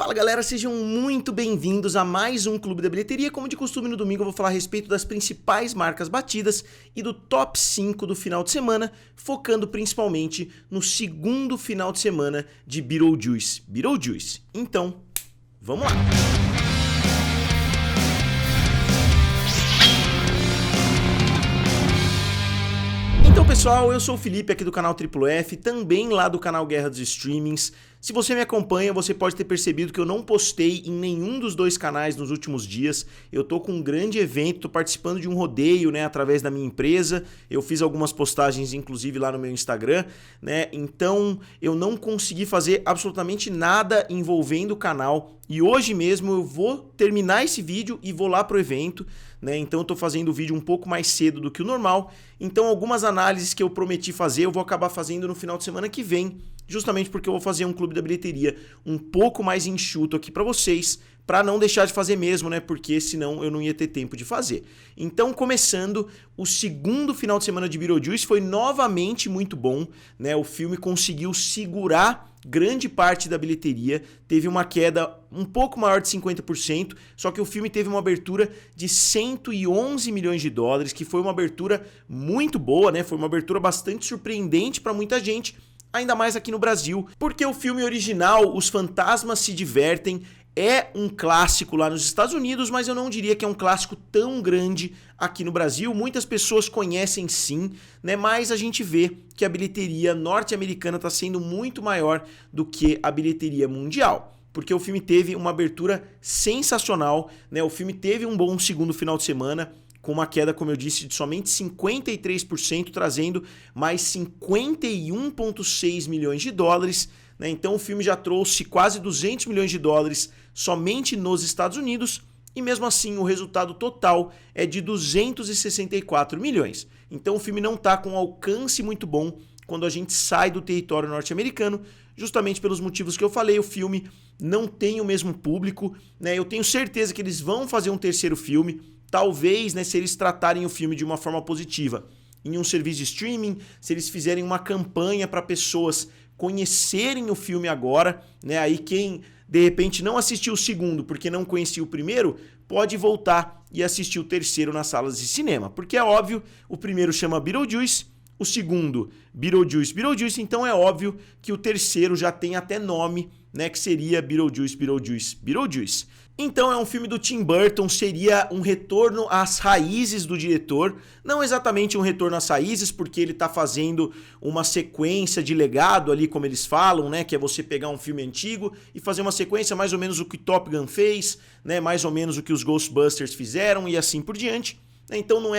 Fala galera, sejam muito bem-vindos a mais um Clube da Bilheteria. Como de costume, no domingo eu vou falar a respeito das principais marcas batidas e do top 5 do final de semana, focando principalmente no segundo final de semana de Beetlejuice. Então, vamos lá! Então pessoal, eu sou o Felipe aqui do canal F, também lá do canal Guerra dos Streamings. Se você me acompanha, você pode ter percebido que eu não postei em nenhum dos dois canais nos últimos dias. Eu tô com um grande evento, tô participando de um rodeio, né, através da minha empresa. Eu fiz algumas postagens, inclusive, lá no meu Instagram, né? Então, eu não consegui fazer absolutamente nada envolvendo o canal. E hoje mesmo eu vou terminar esse vídeo e vou lá pro evento, né? Então eu tô fazendo o vídeo um pouco mais cedo do que o normal. Então, algumas análises que eu prometi fazer, eu vou acabar fazendo no final de semana que vem. Justamente porque eu vou fazer um Clube da Bilheteria um pouco mais enxuto aqui para vocês, para não deixar de fazer mesmo, né? Porque senão eu não ia ter tempo de fazer. Então, começando, o segundo final de semana de Beetlejuice foi novamente muito bom, né? O filme conseguiu segurar grande parte da bilheteria, teve uma queda um pouco maior de 50%, só que o filme teve uma abertura de 111 milhões de dólares, que foi uma abertura muito boa, né? Foi uma abertura bastante surpreendente para muita gente, ainda mais aqui no Brasil, porque o filme original, Os Fantasmas Se Divertem, é um clássico lá nos Estados Unidos, mas eu não diria que é um clássico tão grande aqui no Brasil. Muitas pessoas conhecem sim, né? Mas a gente vê que a bilheteria norte-americana está sendo muito maior do que a bilheteria mundial, porque o filme teve uma abertura sensacional, né? O filme teve um bom segundo final de semana, com uma queda, como eu disse, de somente 53%, trazendo mais 51,6 milhões de dólares. Né? Então o filme já trouxe quase 200 milhões de dólares somente nos Estados Unidos, e mesmo assim o resultado total é de 264 milhões. Então o filme não está com um alcance muito bom quando a gente sai do território norte-americano, justamente pelos motivos que eu falei. O filme não tem o mesmo público, né? Eu tenho certeza que eles vão fazer um terceiro filme. Talvez, né, se eles tratarem o filme de uma forma positiva em um serviço de streaming, se eles fizerem uma campanha para pessoas conhecerem o filme agora, né, aí quem de repente não assistiu o segundo porque não conhecia o primeiro, pode voltar e assistir o terceiro nas salas de cinema. Porque é óbvio, o primeiro chama Beetlejuice, o segundo Beetlejuice, então é óbvio que o terceiro já tem até nome, né, que seria Beetlejuice. Então é um filme do Tim Burton, seria um retorno às raízes do diretor, não exatamente um retorno às raízes, porque ele está fazendo uma sequência de legado ali, como eles falam, né, que é você pegar um filme antigo e fazer uma sequência mais ou menos o que Top Gun fez, né, mais ou menos o que os Ghostbusters fizeram e assim por diante. Então não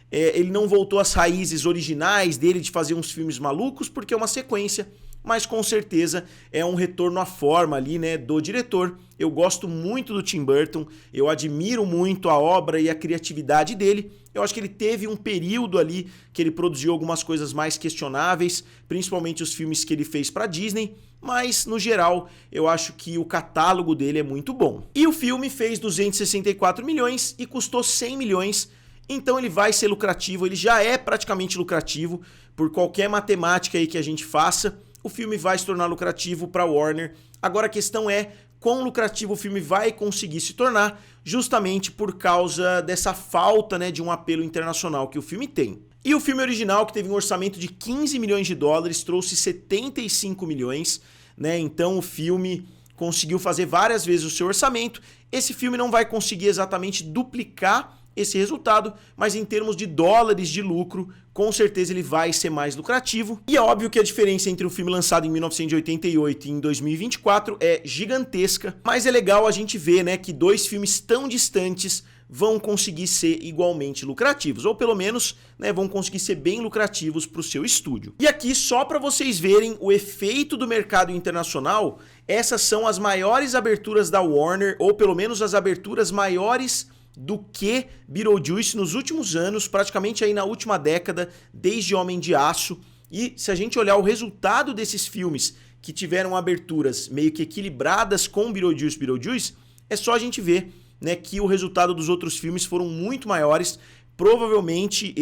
ele não voltou às raízes originais dele de fazer uns filmes malucos, porque é uma sequência, mas com certeza é um retorno à forma ali, né, do diretor. Eu gosto muito do Tim Burton, eu admiro muito a obra e a criatividade dele. Eu acho que ele teve um período ali que ele produziu algumas coisas mais questionáveis, principalmente os filmes que ele fez para Disney, mas no geral eu acho que o catálogo dele é muito bom. E o filme fez 264 milhões e custou 100 milhões, então ele vai ser lucrativo, ele já é praticamente lucrativo por qualquer matemática aí que a gente faça. O filme vai se tornar lucrativo para a Warner. Agora a questão é quão lucrativo o filme vai conseguir se tornar, justamente por causa dessa falta, né, de um apelo internacional que o filme tem. E o filme original, que teve um orçamento de 15 milhões de dólares, trouxe 75 milhões, né? Então o filme conseguiu fazer várias vezes o seu orçamento. Esse filme não vai conseguir exatamente duplicar esse resultado, mas em termos de dólares de lucro, com certeza ele vai ser mais lucrativo. E é óbvio que a diferença entre um filme lançado em 1988 e em 2024 é gigantesca, mas é legal a gente ver, né, que dois filmes tão distantes vão conseguir ser igualmente lucrativos, ou pelo menos, né, vão conseguir ser bem lucrativos para o seu estúdio. E aqui, só para vocês verem o efeito do mercado internacional, essas são as maiores aberturas da Warner, ou pelo menos as aberturas maiores do que Beetlejuice nos últimos anos, praticamente aí na última década, desde Homem de Aço. E se a gente olhar o resultado desses filmes que tiveram aberturas meio que equilibradas com Beetlejuice, é só a gente ver, né, que o resultado dos outros filmes foram muito maiores. Provavelmente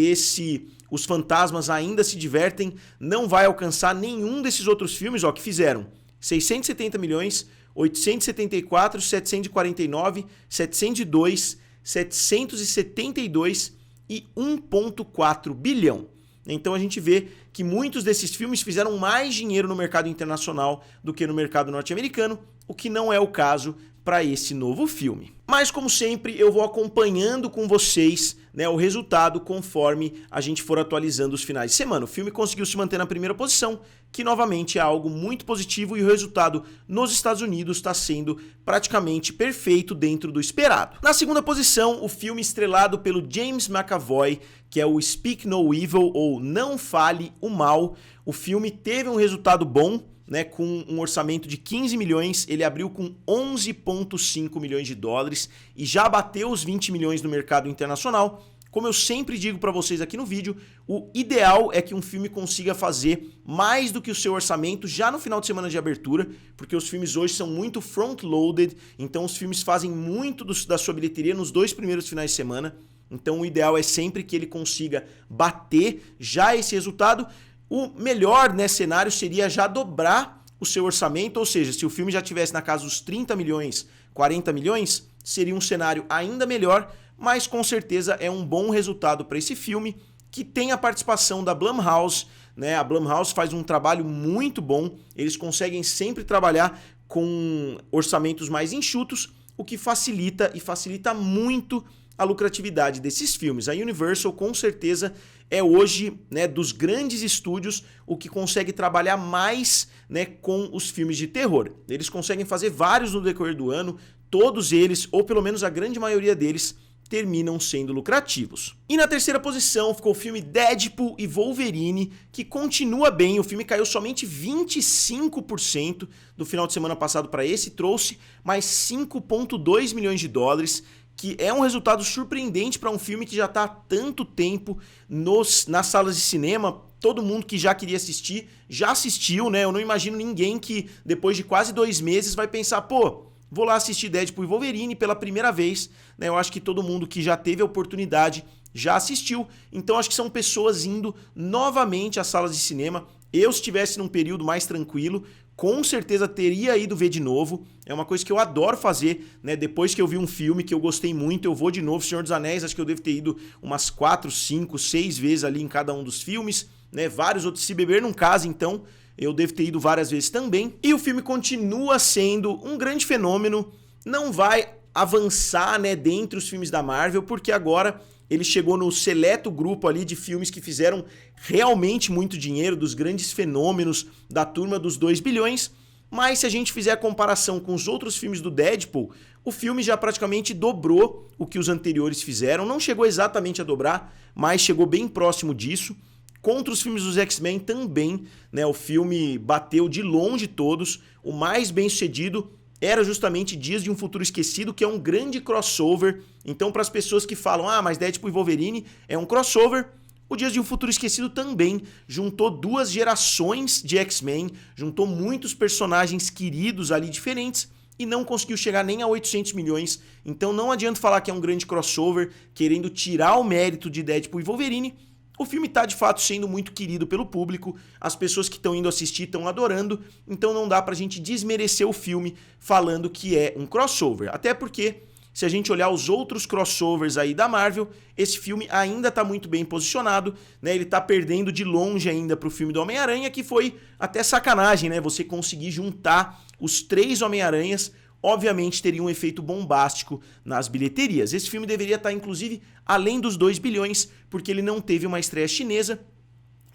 Os Fantasmas Ainda Se Divertem não vai alcançar nenhum desses outros filmes, ó, que fizeram 670 milhões, 874, 749, 702, 772 e 1,4 bilhão. Então a gente vê que muitos desses filmes fizeram mais dinheiro no mercado internacional do que no mercado norte-americano, o que não é o caso para esse novo filme. Mas como sempre, eu vou acompanhando com vocês, né, o resultado conforme a gente for atualizando os finais de semana. O filme conseguiu se manter na primeira posição, que novamente é algo muito positivo, e o resultado nos Estados Unidos está sendo praticamente perfeito dentro do esperado. Na segunda posição, o filme estrelado pelo James McAvoy, que é o Speak No Evil, ou Não Fale o Mal. O filme teve um resultado bom, né, com um orçamento de 15 milhões, ele abriu com 11,5 milhões de dólares e já bateu os 20 milhões no mercado internacional. Como eu sempre digo para vocês aqui no vídeo, o ideal é que um filme consiga fazer mais do que o seu orçamento já no final de semana de abertura, porque os filmes hoje são muito front-loaded, então os filmes fazem muito da sua bilheteria nos 2 primeiros finais de semana. Então o ideal é sempre que ele consiga bater já esse resultado. O melhor, né, cenário seria já dobrar o seu orçamento, ou seja, se o filme já estivesse na casa dos 30 milhões, 40 milhões, seria um cenário ainda melhor, mas com certeza é um bom resultado para esse filme, que tem a participação da Blumhouse, né? A Blumhouse faz um trabalho muito bom, eles conseguem sempre trabalhar com orçamentos mais enxutos, o que facilita muito a lucratividade desses filmes. A Universal com certeza é hoje, né, dos grandes estúdios o que consegue trabalhar mais, né, com os filmes de terror. Eles conseguem fazer vários no decorrer do ano, todos eles, ou pelo menos a grande maioria deles, terminam sendo lucrativos. E na terceira posição ficou o filme Deadpool e Wolverine, que continua bem. O filme caiu somente 25% do final de semana passado para esse, trouxe mais 5,2 milhões de dólares, que é um resultado surpreendente para um filme que já está há tanto tempo nas salas de cinema. Todo mundo que já queria assistir, já assistiu, né? Eu não imagino ninguém que depois de quase 2 meses vai pensar, pô, vou lá assistir Deadpool e Wolverine pela primeira vez, né? Eu acho que todo mundo que já teve a oportunidade já assistiu, então acho que são pessoas indo novamente às salas de cinema. Eu, se estivesse num período mais tranquilo, com certeza teria ido ver de novo. É uma coisa que eu adoro fazer, né? Depois que eu vi um filme que eu gostei muito, eu vou de novo. Senhor dos Anéis, acho que eu devo ter ido umas 4, 5, 6 vezes ali em cada um dos filmes, né? Vários outros, Se Beber Não Case, então eu devo ter ido várias vezes também. E o filme continua sendo um grande fenômeno, não vai avançar, né, dentre os filmes da Marvel, porque agora ele chegou no seleto grupo ali de filmes que fizeram realmente muito dinheiro, dos grandes fenômenos da turma dos 2 bilhões, mas se a gente fizer a comparação com os outros filmes do Deadpool, o filme já praticamente dobrou o que os anteriores fizeram, não chegou exatamente a dobrar, mas chegou bem próximo disso. Contra os filmes dos X-Men também, né, o filme bateu de longe todos, o mais bem sucedido era justamente Dias de um Futuro Esquecido, que é um grande crossover. Então, para as pessoas que falam, mas Deadpool e Wolverine é um crossover, o Dias de um Futuro Esquecido também juntou 2 gerações de X-Men, juntou muitos personagens queridos ali diferentes e não conseguiu chegar nem a 800 milhões. Então não adianta falar que é um grande crossover, querendo tirar o mérito de Deadpool e Wolverine. O filme está de fato sendo muito querido pelo público, as pessoas que estão indo assistir estão adorando, então não dá pra gente desmerecer o filme falando que é um crossover. Até porque, se a gente olhar os outros crossovers aí da Marvel, esse filme ainda tá muito bem posicionado, né? Ele tá perdendo de longe ainda pro filme do Homem-Aranha, que foi até sacanagem, né? Você conseguir juntar os 3 Homem-Aranhas, obviamente teria um efeito bombástico nas bilheterias. Esse filme deveria estar, inclusive, além dos 2 bilhões, porque ele não teve uma estreia chinesa,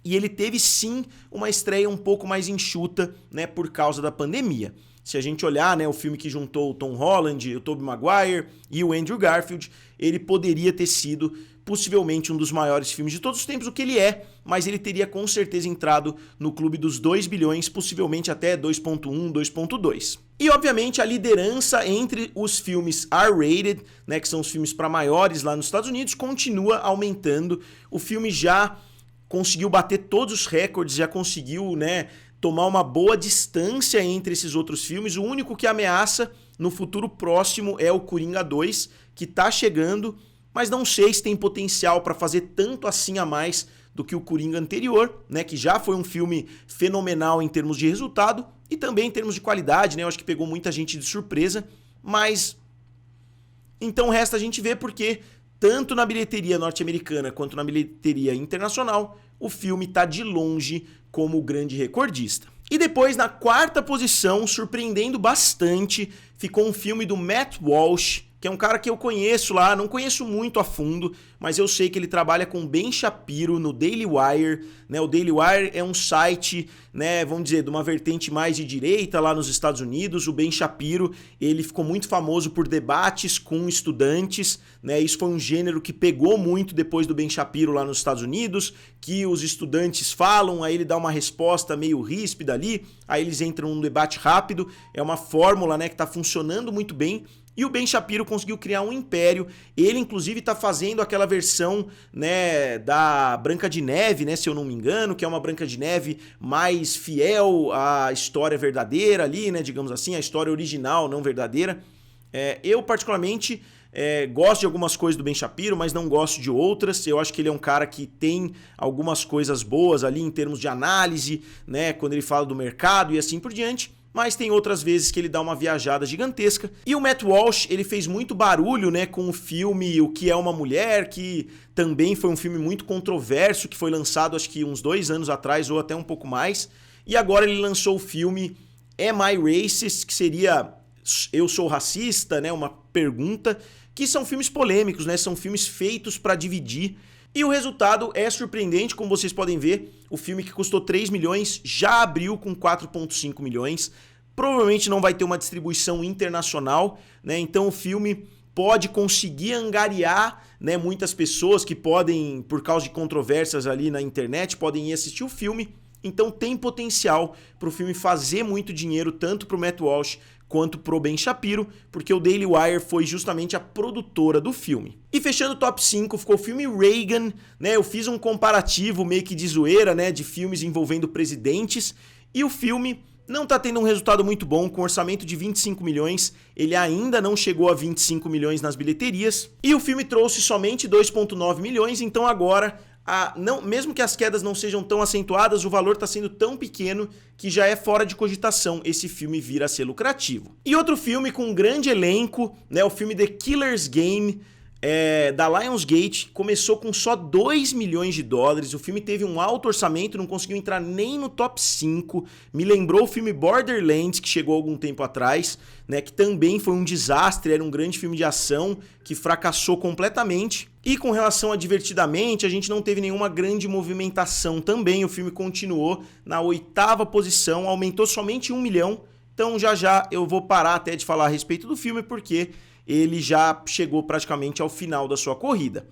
e ele teve sim uma estreia um pouco mais enxuta, né, por causa da pandemia. Se a gente olhar, né, o filme que juntou o Tom Holland, o Tobey Maguire e o Andrew Garfield, ele poderia ter sido possivelmente um dos maiores filmes de todos os tempos, o que ele é, mas ele teria com certeza entrado no clube dos 2 bilhões, possivelmente até 2.1, 2.2. E obviamente a liderança entre os filmes R-rated, né, que são os filmes para maiores lá nos Estados Unidos, continua aumentando. O filme já conseguiu bater todos os recordes, já conseguiu, né, tomar uma boa distância entre esses outros filmes. O único que ameaça no futuro próximo é o Coringa 2, que tá chegando, mas não sei se tem potencial para fazer tanto assim a mais do que o Coringa anterior, né, que já foi um filme fenomenal em termos de resultado e também em termos de qualidade, né, eu acho que pegou muita gente de surpresa, mas então resta a gente ver porque tanto na bilheteria norte-americana quanto na bilheteria internacional, o filme está de longe como o grande recordista. E depois, na quarta posição, surpreendendo bastante, ficou um filme do Matt Walsh, que é um cara que eu conheço lá, não conheço muito a fundo, mas eu sei que ele trabalha com Ben Shapiro no Daily Wire, né? O Daily Wire é um site, né, vamos dizer, de uma vertente mais de direita lá nos Estados Unidos. O Ben Shapiro, ele ficou muito famoso por debates com estudantes, né? Isso foi um gênero que pegou muito depois do Ben Shapiro lá nos Estados Unidos, que os estudantes falam, aí ele dá uma resposta meio ríspida ali, aí eles entram num debate rápido. É uma fórmula, né, que está funcionando muito bem. E o Ben Shapiro conseguiu criar um império. Ele, inclusive, está fazendo aquela versão, né, da Branca de Neve, né, se eu não me engano, que é uma Branca de Neve mais fiel à história verdadeira ali, né, digamos assim, a história original, não verdadeira. Eu, particularmente, gosto de algumas coisas do Ben Shapiro, mas não gosto de outras. Eu acho que ele é um cara que tem algumas coisas boas ali em termos de análise, né, quando ele fala do mercado e assim por diante. Mas tem outras vezes que ele dá uma viajada gigantesca. E o Matt Walsh, ele fez muito barulho, né, com o filme O Que é uma Mulher, que também foi um filme muito controverso, que foi lançado acho que uns 2 anos atrás ou até um pouco mais. E agora ele lançou o filme Am I Racist, que seria Eu Sou Racista, né, uma pergunta, que são filmes polêmicos, né, são filmes feitos para dividir. E o resultado é surpreendente, como vocês podem ver. O filme que custou 3 milhões já abriu com 4,5 milhões. Provavelmente não vai ter uma distribuição internacional, né? Então o filme pode conseguir angariar, né, muitas pessoas que podem, por causa de controvérsias ali na internet, podem ir assistir o filme. Então tem potencial para o filme fazer muito dinheiro, tanto para o Matt Walsh quanto pro Ben Shapiro, porque o Daily Wire foi justamente a produtora do filme. E fechando o top 5, ficou o filme Reagan, né? Eu fiz um comparativo meio que de zoeira, né, de filmes envolvendo presidentes, e o filme não tá tendo um resultado muito bom, com um orçamento de 25 milhões, ele ainda não chegou a 25 milhões nas bilheterias, e o filme trouxe somente 2,9 milhões, então agora mesmo que as quedas não sejam tão acentuadas, o valor está sendo tão pequeno que já é fora de cogitação esse filme vir a ser lucrativo. E outro filme com um grande elenco, né, o filme The Killer's Game, da Lionsgate, começou com só 2 milhões de dólares, o filme teve um alto orçamento, não conseguiu entrar nem no top 5, me lembrou o filme Borderlands, que chegou algum tempo atrás, né, que também foi um desastre, era um grande filme de ação que fracassou completamente. E com relação a Divertidamente, a gente não teve nenhuma grande movimentação também, o filme continuou na 8ª posição, aumentou somente 1 milhão, então já eu vou parar até de falar a respeito do filme, porque ele já chegou praticamente ao final da sua corrida.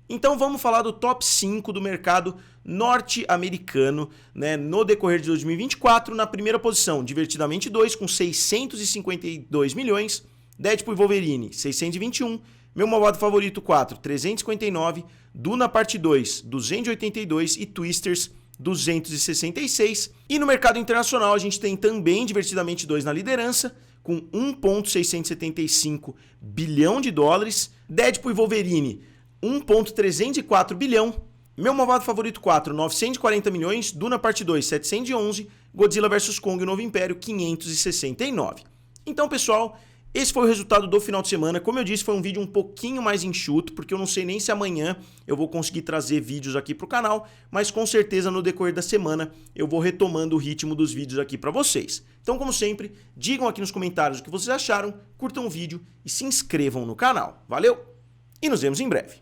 Então vamos falar do top 5 do mercado norte-americano, né, no decorrer de 2024. Na primeira posição, Divertidamente 2, com 652 milhões, Deadpool e Wolverine, 621, Meu Malvado Favorito 4, 359, Duna Parte 2, 282 e Twisters, 266. E no mercado internacional a gente tem também Divertidamente 2 na liderança, com 1,675 bilhão de dólares, Deadpool e Wolverine, 1,304 bilhão, Meu Malvado Favorito 4, 940 milhões, Duna Parte 2, 711, Godzilla vs Kong, o Novo Império, 569. Então, pessoal, esse foi o resultado do final de semana. Como eu disse, foi um vídeo um pouquinho mais enxuto, porque eu não sei nem se amanhã eu vou conseguir trazer vídeos aqui para o canal, mas com certeza no decorrer da semana eu vou retomando o ritmo dos vídeos aqui para vocês. Então, como sempre, digam aqui nos comentários o que vocês acharam, curtam o vídeo e se inscrevam no canal. Valeu e nos vemos em breve.